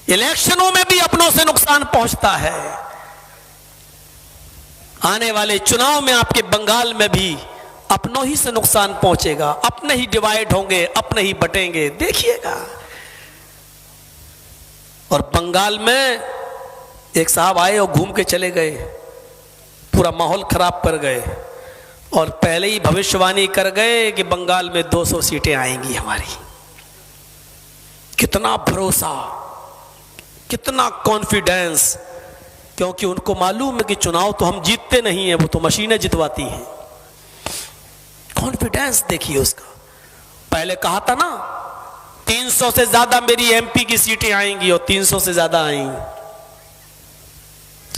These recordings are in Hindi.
इलेक्शनों में भी अपनों से नुकसान पहुंचता है। आने वाले चुनाव में आपके बंगाल में भी अपनों ही से नुकसान पहुंचेगा, अपने ही डिवाइड होंगे, अपने ही बटेंगे, देखिएगा। और बंगाल में एक साहब आए और घूम के चले गए, पूरा माहौल खराब कर गए और पहले ही भविष्यवाणी कर गए कि बंगाल में 200 सीटें आएंगी हमारी। कितना भरोसा, कितना कॉन्फिडेंस, क्योंकि उनको मालूम है कि चुनाव तो हम जीतते नहीं हैं, वो तो मशीनें जितवाती हैं। कॉन्फिडेंस देखिए उसका। पहले कहा था ना 300 से ज्यादा मेरी एमपी की सीटें आएंगी और 300 से ज्यादा आई।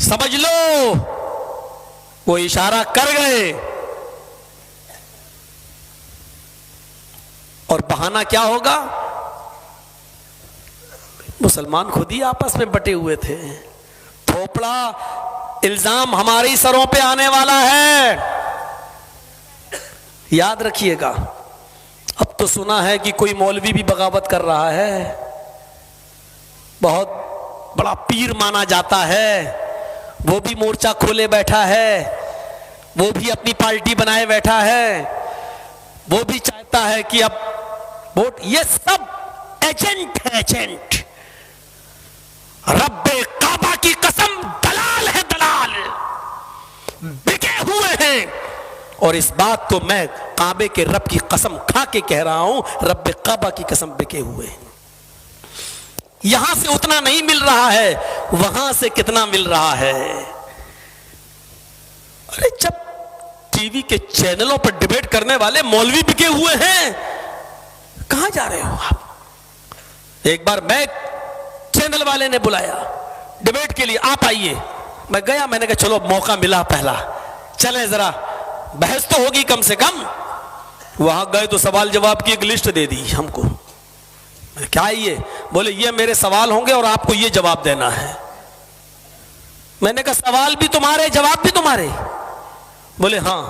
समझ लो वो इशारा कर गए। और बहाना क्या होगा? मुसलमान खुद ही आपस में बटे हुए थे। थोपड़ा इल्जाम हमारे सरों पे आने वाला है, याद रखिएगा। अब तो सुना है कि कोई मौलवी भी बगावत कर रहा है, बहुत बड़ा पीर माना जाता है, वो भी मोर्चा खोले बैठा है, वो भी अपनी पार्टी बनाए बैठा है, वो भी चाहता है कि अब वोट। ये सब एजेंट है, एजेंट। रब्बे काबा की कसम, दलाल है दलाल, बिके हुए हैं। और इस बात को मैं काबे के रब की कसम खा के कह रहा हूं, रब्बे काबा की कसम बिके हुए हैं। यहां से उतना नहीं मिल रहा है, वहां से कितना मिल रहा है। अरे जब टीवी के चैनलों पर डिबेट करने वाले मौलवी बिके हुए हैं, कहां जा रहे हो आप? एक बार मैं चैनल वाले ने बुलाया डिबेट के लिए, आप आइए। मैं गया, मैंने कहा चलो मौका मिला पहला, चले जरा बहस तो होगी कम से कम। वहां गए तो सवाल जवाब की एक लिस्ट दे दी हमको। क्या है ये? बोले ये मेरे सवाल होंगे और आपको ये जवाब देना है। मैंने कहा सवाल भी तुम्हारे, जवाब भी तुम्हारे? बोले हाँ।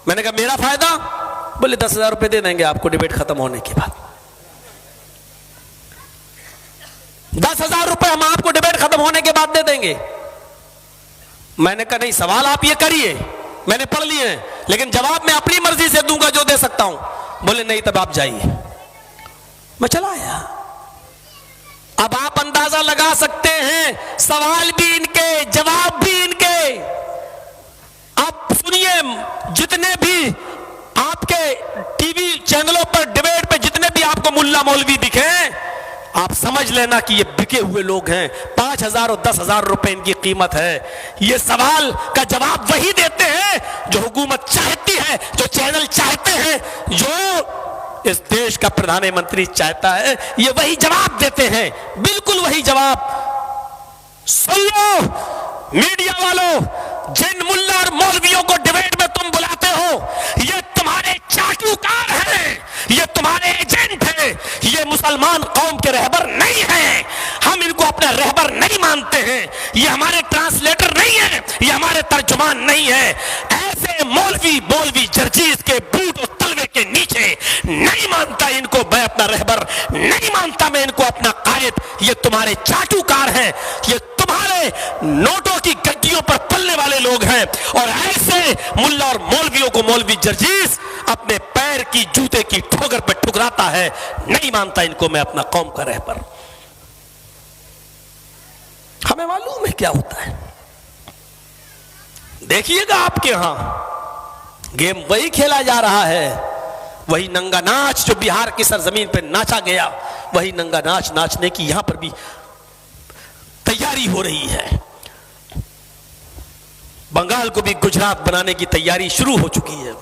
मैंने कहा मेरा फायदा? बोले 10,000 रुपए दे देंगे आपको डिबेट खत्म होने के बाद। 10,000 रुपए हम आपको डिबेट खत्म होने के बाद दे देंगे। मैंने कहा नहीं, सवाल आप ये करिए, मैंने पढ़ लिए हैं, लेकिन जवाब मैं अपनी मर्जी से दूंगा जो दे सकता हूं। बोले नहीं, तब आप जाइए। मैं चला आया। अब आप अंदाजा लगा सकते हैं, सवाल भी इनके, जवाब भी इनके। आप सुनिए, जितने भी आपके टीवी चैनलों पर डिबेट पे जितने भी आपको मुल्ला मौलवी दिखे, आप समझ लेना कि ये बिके हुए लोग हैं। 5,000 और 10,000 रुपए इनकी कीमत है। ये सवाल का जवाब वही देते हैं जो हुकूमत चाहती है, जो चैनल चाहते हैं, जो इस देश का प्रधानमंत्री चाहता है, ये वही जवाब देते हैं, बिल्कुल वही जवाब। सुन लो मीडिया वालों, जिन मुल्ला और मौलवियों को डिबेट में तुम बुलाते हो, ये तुम्हारे चाटुकार हैं, ये तुम्हारे एजेंट हैं, ये मुसलमान कौम के रहबर नहीं हैं। हम इनको अपना रहबर नहीं मानते हैं, ये हमारे ट्रांसलेटर नहीं है, ये हमारे तर्जुमान नहीं है। ऐसे मौलवी जर्जीस के बूट और तलवे के नीचे नहीं मानता इनको मैं अपना रहबर, नहीं मानता मैं इनको अपना कायद। ये तुम्हारे चाटुकार हैं, ये तुम्हारे नोटों की गड्डियों पर पलने वाले लोग हैं। और ऐसे मुल्ला और मौलवियों को मौलवी जर्जीस अपने पैर की जूते की ठोकर पर ठुकराता है, नहीं मानता इनको मैं अपना कौम का रहबर। हमें मालूम है क्या होता है। देखिएगा आपके यहां गेम वही खेला जा रहा है, वही नंगा नाच जो बिहार की सरजमीन पर नाचा गया, वही नंगा नाच नाचने की यहां पर भी तैयारी हो रही है। बंगाल को भी गुजरात बनाने की तैयारी शुरू हो चुकी है।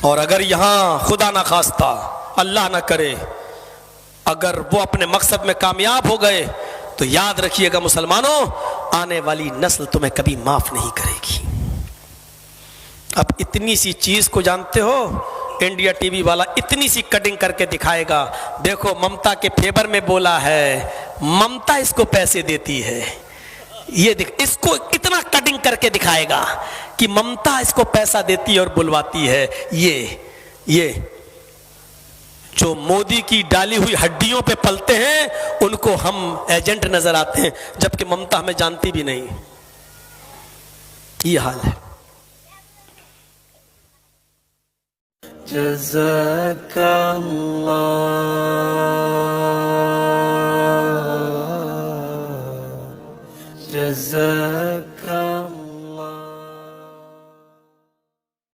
और अगर यहां खुदा ना खास्ता, अल्लाह ना करे, अगर वो अपने मकसद में कामयाब हो गए, तो याद रखिएगा मुसलमानों, आने वाली नस्ल तुम्हें कभी माफ नहीं करेगी। अब इतनी सी चीज को जानते हो, इंडिया टीवी वाला इतनी सी कटिंग करके दिखाएगा। देखो ममता के फेवर में बोला है, ममता इसको पैसे देती है। ये देख, इसको इतना कटिंग करके दिखाएगा कि ममता इसको पैसा देती है और बुलवाती है। ये जो मोदी की डाली हुई हड्डियों पे पलते हैं उनको हम एजेंट नजर आते हैं, जबकि ममता हमें जानती भी नहीं। ये हाल है। जज़ाकल्लाह, जज़ाकल्लाह।